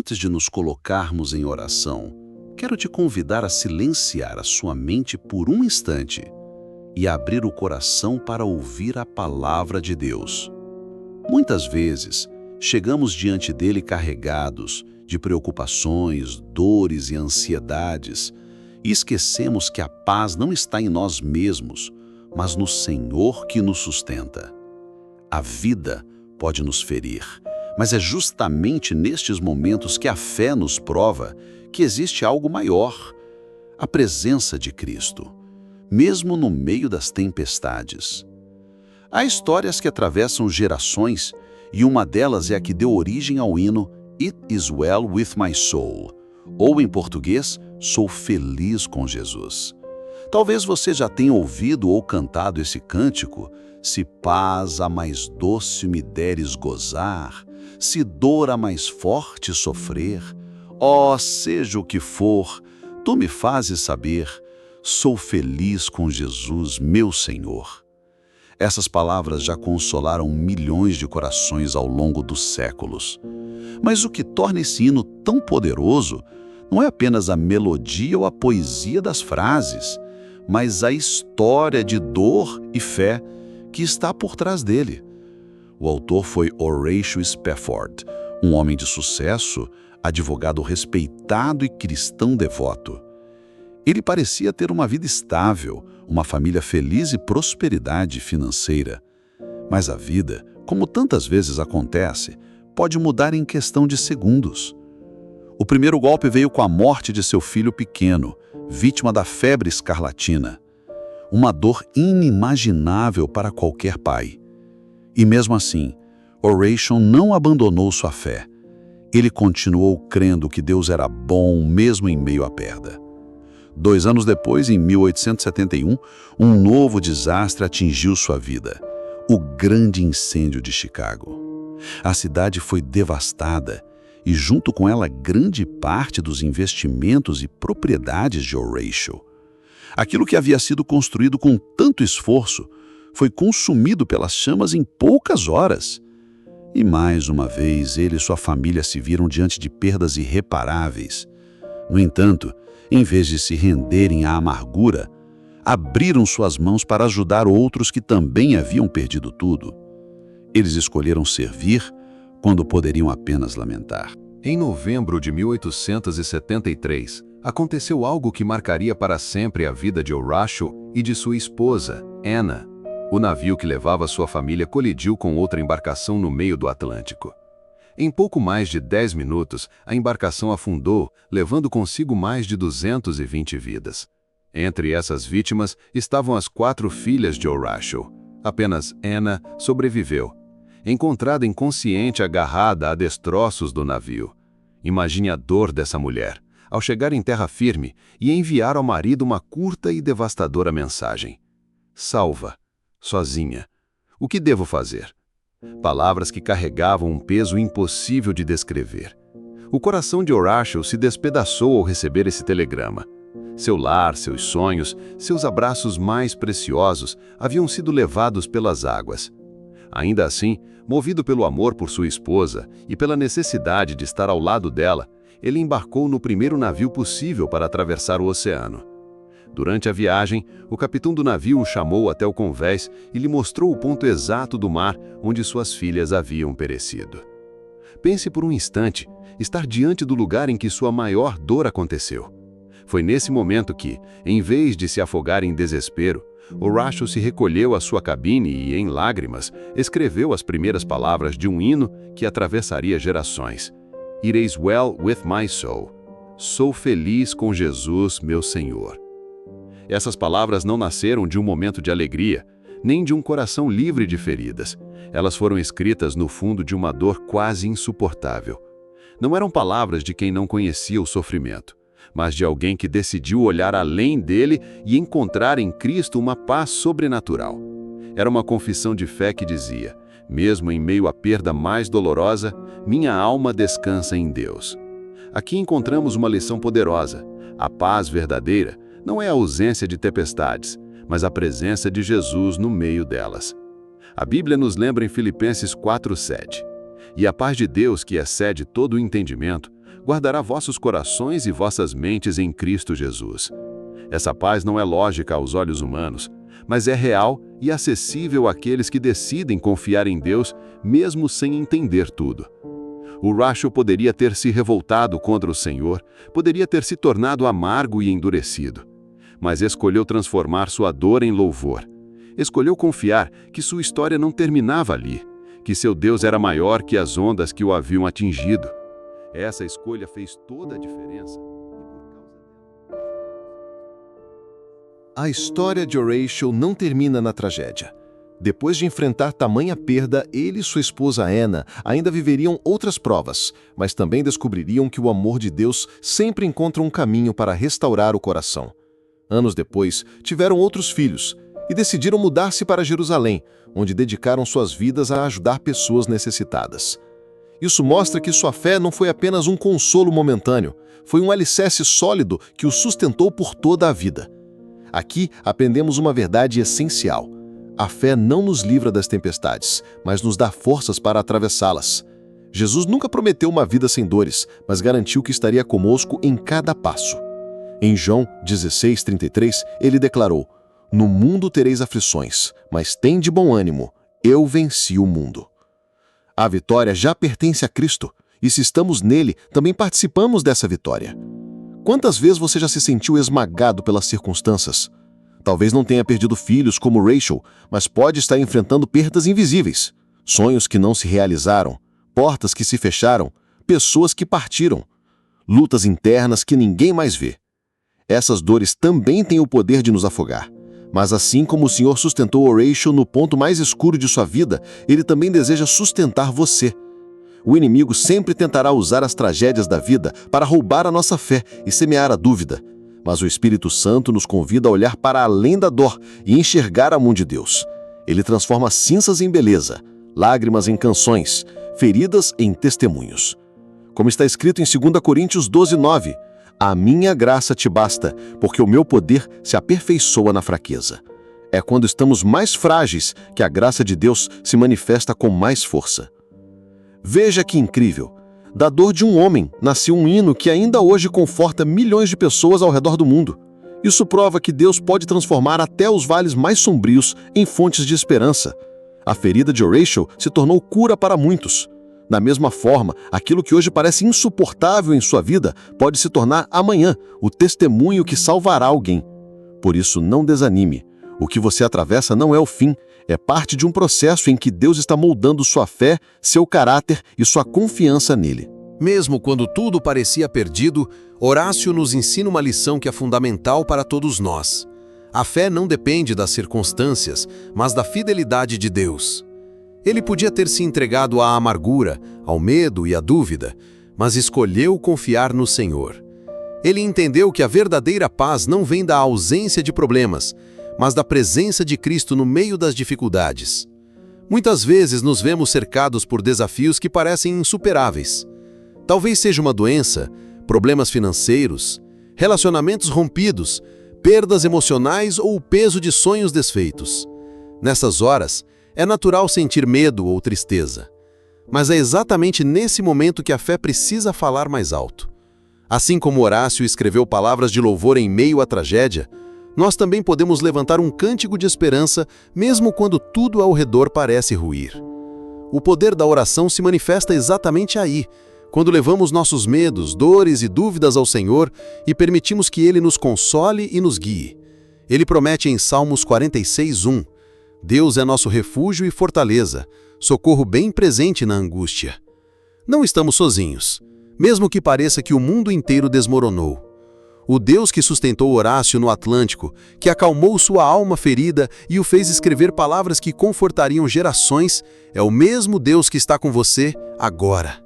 Antes de nos colocarmos em oração, quero te convidar a silenciar a sua mente por um instante e abrir o coração para ouvir a palavra de Deus. Muitas vezes, chegamos diante dele carregados de preocupações, dores e ansiedades e esquecemos que a paz não está em nós mesmos, mas no Senhor que nos sustenta. A vida pode nos ferir, mas é justamente nestes momentos que a fé nos prova que existe algo maior, a presença de Cristo, mesmo no meio das tempestades. Há histórias que atravessam gerações e uma delas é a que deu origem ao hino It is Well with My Soul, ou em português, Sou Feliz com Jesus. Talvez você já tenha ouvido ou cantado esse cântico, se paz a mais doce me deres gozar, se dor a mais forte sofrer, ó, seja o que for, tu me fazes saber, sou feliz com Jesus, meu Senhor. Essas palavras já consolaram milhões de corações ao longo dos séculos. Mas o que torna esse hino tão poderoso não é apenas a melodia ou a poesia das frases, mas a história de dor e fé que está por trás dele. O autor foi Horatio Spafford, um homem de sucesso, advogado respeitado e cristão devoto. Ele parecia ter uma vida estável, uma família feliz e prosperidade financeira. Mas a vida, como tantas vezes acontece, pode mudar em questão de segundos. O primeiro golpe veio com a morte de seu filho pequeno, vítima da febre escarlatina. Uma dor inimaginável para qualquer pai. E mesmo assim, Horatio não abandonou sua fé. Ele continuou crendo que Deus era bom mesmo em meio à perda. 2 anos depois, em 1871, um novo desastre atingiu sua vida: o grande incêndio de Chicago. A cidade foi devastada e, junto com ela, grande parte dos investimentos e propriedades de Horatio. Aquilo que havia sido construído com tanto esforço foi consumido pelas chamas em poucas horas. E mais uma vez, ele e sua família se viram diante de perdas irreparáveis. No entanto, em vez de se renderem à amargura, abriram suas mãos para ajudar outros que também haviam perdido tudo. Eles escolheram servir quando poderiam apenas lamentar. Em novembro de 1873, aconteceu algo que marcaria para sempre a vida de Horatio e de sua esposa, Anna. O navio que levava sua família colidiu com outra embarcação no meio do Atlântico. Em pouco mais de 10 minutos, a embarcação afundou, levando consigo mais de 220 vidas. Entre essas vítimas estavam as 4 filhas de Horatio. Apenas Anna sobreviveu, encontrada inconsciente agarrada a destroços do navio. Imagine a dor dessa mulher, ao chegar em terra firme e enviar ao marido uma curta e devastadora mensagem. Salva, sozinha. O que devo fazer? Palavras que carregavam um peso impossível de descrever. O coração de Horatio se despedaçou ao receber esse telegrama. Seu lar, seus sonhos, seus abraços mais preciosos haviam sido levados pelas águas. Ainda assim, movido pelo amor por sua esposa e pela necessidade de estar ao lado dela, ele embarcou no primeiro navio possível para atravessar o oceano. Durante a viagem, o capitão do navio o chamou até o convés e lhe mostrou o ponto exato do mar onde suas filhas haviam perecido. Pense por um instante, estar diante do lugar em que sua maior dor aconteceu. Foi nesse momento que, em vez de se afogar em desespero, Horatio se recolheu à sua cabine e, em lágrimas, escreveu as primeiras palavras de um hino que atravessaria gerações. It is well with my soul. Sou feliz com Jesus, meu Senhor. Essas palavras não nasceram de um momento de alegria, nem de um coração livre de feridas. Elas foram escritas no fundo de uma dor quase insuportável. Não eram palavras de quem não conhecia o sofrimento, mas de alguém que decidiu olhar além dele e encontrar em Cristo uma paz sobrenatural. Era uma confissão de fé que dizia: mesmo em meio à perda mais dolorosa, minha alma descansa em Deus. Aqui encontramos uma lição poderosa. A paz verdadeira não é a ausência de tempestades, mas a presença de Jesus no meio delas. A Bíblia nos lembra em Filipenses 4:7. E a paz de Deus, que excede todo o entendimento, guardará vossos corações e vossas mentes em Cristo Jesus. Essa paz não é lógica aos olhos humanos, mas é real e acessível àqueles que decidem confiar em Deus, mesmo sem entender tudo. O Rachel poderia ter se revoltado contra o Senhor, poderia ter se tornado amargo e endurecido, mas escolheu transformar sua dor em louvor. Escolheu confiar que sua história não terminava ali, que seu Deus era maior que as ondas que o haviam atingido. Essa escolha fez toda a diferença. A história de Horatio não termina na tragédia. Depois de enfrentar tamanha perda, ele e sua esposa Anna ainda viveriam outras provas, mas também descobririam que o amor de Deus sempre encontra um caminho para restaurar o coração. Anos depois, tiveram outros filhos e decidiram mudar-se para Jerusalém, onde dedicaram suas vidas a ajudar pessoas necessitadas. Isso mostra que sua fé não foi apenas um consolo momentâneo, foi um alicerce sólido que o sustentou por toda a vida. Aqui aprendemos uma verdade essencial. A fé não nos livra das tempestades, mas nos dá forças para atravessá-las. Jesus nunca prometeu uma vida sem dores, mas garantiu que estaria conosco em cada passo. Em João 16:33, ele declarou: "No mundo tereis aflições, mas tende bom ânimo, eu venci o mundo." A vitória já pertence a Cristo, e se estamos nele, também participamos dessa vitória. Quantas vezes você já se sentiu esmagado pelas circunstâncias? Talvez não tenha perdido filhos como Rachel, mas pode estar enfrentando perdas invisíveis, sonhos que não se realizaram, portas que se fecharam, pessoas que partiram, lutas internas que ninguém mais vê. Essas dores também têm o poder de nos afogar. Mas assim como o Senhor sustentou Horatio no ponto mais escuro de sua vida, Ele também deseja sustentar você. O inimigo sempre tentará usar as tragédias da vida para roubar a nossa fé e semear a dúvida. Mas o Espírito Santo nos convida a olhar para além da dor e enxergar a mão de Deus. Ele transforma cinzas em beleza, lágrimas em canções, feridas em testemunhos. Como está escrito em 2 Coríntios 12:9, "A minha graça te basta, porque o meu poder se aperfeiçoa na fraqueza." É quando estamos mais frágeis que a graça de Deus se manifesta com mais força. Veja que incrível! Da dor de um homem nasceu um hino que ainda hoje conforta milhões de pessoas ao redor do mundo. Isso prova que Deus pode transformar até os vales mais sombrios em fontes de esperança. A ferida de Horatio se tornou cura para muitos. Da mesma forma, aquilo que hoje parece insuportável em sua vida pode se tornar amanhã o testemunho que salvará alguém. Por isso, não desanime. O que você atravessa não é o fim, é parte de um processo em que Deus está moldando sua fé, seu caráter e sua confiança nele. Mesmo quando tudo parecia perdido, Horácio nos ensina uma lição que é fundamental para todos nós. A fé não depende das circunstâncias, mas da fidelidade de Deus. Ele podia ter se entregado à amargura, ao medo e à dúvida, mas escolheu confiar no Senhor. Ele entendeu que a verdadeira paz não vem da ausência de problemas, mas da presença de Cristo no meio das dificuldades. Muitas vezes nos vemos cercados por desafios que parecem insuperáveis. Talvez seja uma doença, problemas financeiros, relacionamentos rompidos, perdas emocionais ou o peso de sonhos desfeitos. Nessas horas, é natural sentir medo ou tristeza. Mas é exatamente nesse momento que a fé precisa falar mais alto. Assim como Horácio escreveu palavras de louvor em meio à tragédia, nós também podemos levantar um cântico de esperança mesmo quando tudo ao redor parece ruir. O poder da oração se manifesta exatamente aí, quando levamos nossos medos, dores e dúvidas ao Senhor e permitimos que Ele nos console e nos guie. Ele promete em Salmos 46:1, "Deus é nosso refúgio e fortaleza, socorro bem presente na angústia." Não estamos sozinhos, mesmo que pareça que o mundo inteiro desmoronou. O Deus que sustentou Horácio no Atlântico, que acalmou sua alma ferida e o fez escrever palavras que confortariam gerações, é o mesmo Deus que está com você agora.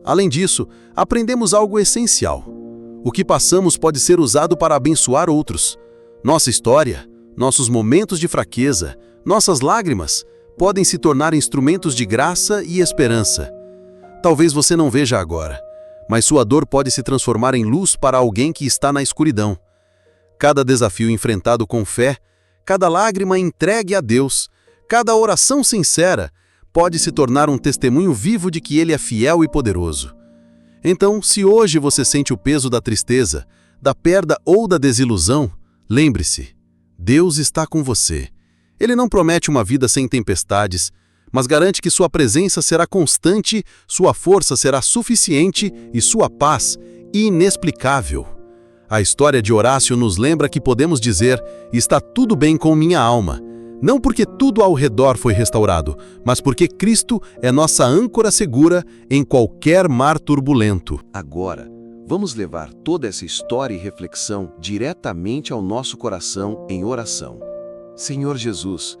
Além disso, aprendemos algo essencial. O que passamos pode ser usado para abençoar outros. Nossa história, nossos momentos de fraqueza, nossas lágrimas, podem se tornar instrumentos de graça e esperança. Talvez você não veja agora, mas sua dor pode se transformar em luz para alguém que está na escuridão. Cada desafio enfrentado com fé, cada lágrima entregue a Deus, cada oração sincera, pode se tornar um testemunho vivo de que Ele é fiel e poderoso. Então, se hoje você sente o peso da tristeza, da perda ou da desilusão, lembre-se, Deus está com você. Ele não promete uma vida sem tempestades, mas garante que sua presença será constante, sua força será suficiente e sua paz inexplicável. A história de Horácio nos lembra que podemos dizer: está tudo bem com minha alma. Não porque tudo ao redor foi restaurado, mas porque Cristo é nossa âncora segura em qualquer mar turbulento. Agora, vamos levar toda essa história e reflexão diretamente ao nosso coração em oração. Senhor Jesus,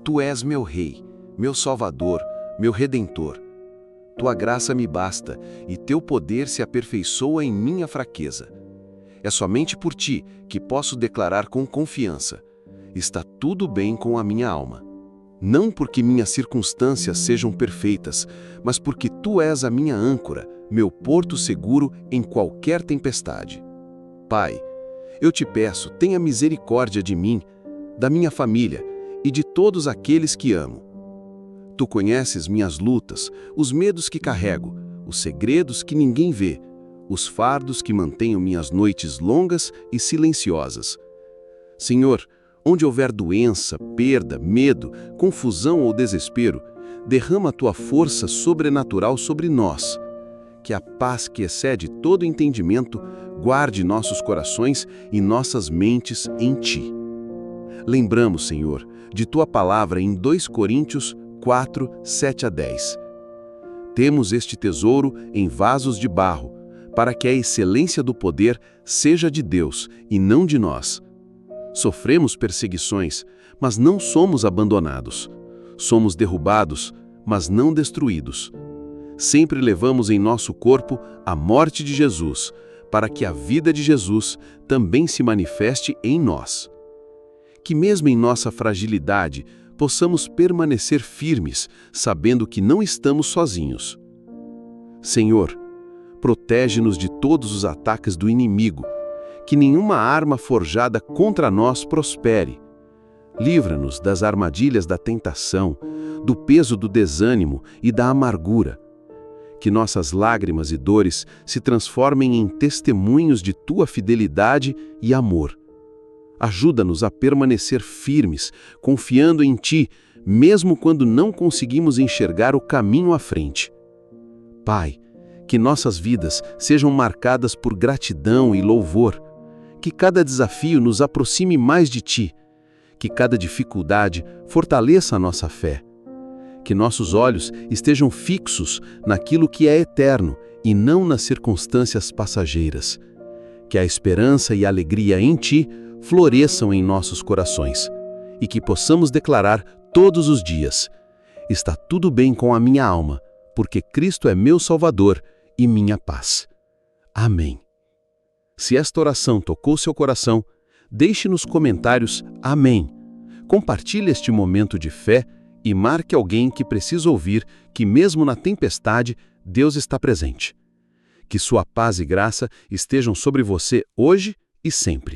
Tu és meu Rei, meu Salvador, meu Redentor. Tua graça me basta e Teu poder se aperfeiçoa em minha fraqueza. É somente por Ti que posso declarar com confiança: está tudo bem com a minha alma. Não porque minhas circunstâncias sejam perfeitas, mas porque Tu és a minha âncora, meu porto seguro em qualquer tempestade. Pai, eu Te peço, tenha misericórdia de mim, da minha família e de todos aqueles que amo. Tu conheces minhas lutas, os medos que carrego, os segredos que ninguém vê, os fardos que mantenham minhas noites longas e silenciosas. Senhor, onde houver doença, perda, medo, confusão ou desespero, derrama a Tua força sobrenatural sobre nós. Que a paz que excede todo entendimento guarde nossos corações e nossas mentes em Ti. Lembramos, Senhor, de Tua palavra em 2 Coríntios 4, 7-10. Temos este tesouro em vasos de barro, para que a excelência do poder seja de Deus e não de nós. Sofremos perseguições, mas não somos abandonados. Somos derrubados, mas não destruídos. Sempre levamos em nosso corpo a morte de Jesus, para que a vida de Jesus também se manifeste em nós. Que mesmo em nossa fragilidade, possamos permanecer firmes, sabendo que não estamos sozinhos. Senhor, protege-nos de todos os ataques do inimigo, que nenhuma arma forjada contra nós prospere. Livra-nos das armadilhas da tentação, do peso do desânimo e da amargura. Que nossas lágrimas e dores se transformem em testemunhos de Tua fidelidade e amor. Ajuda-nos a permanecer firmes, confiando em Ti, mesmo quando não conseguimos enxergar o caminho à frente. Pai, que nossas vidas sejam marcadas por gratidão e louvor. Que cada desafio nos aproxime mais de Ti. Que cada dificuldade fortaleça a nossa fé. Que nossos olhos estejam fixos naquilo que é eterno e não nas circunstâncias passageiras. Que a esperança e a alegria em Ti floresçam em nossos corações e que possamos declarar todos os dias: está tudo bem com a minha alma, porque Cristo é meu Salvador e minha paz. Amém. Se esta oração tocou seu coração, deixe nos comentários Amém. Compartilhe este momento de fé e marque alguém que precisa ouvir que mesmo na tempestade, Deus está presente. Que sua paz e graça estejam sobre você hoje e sempre.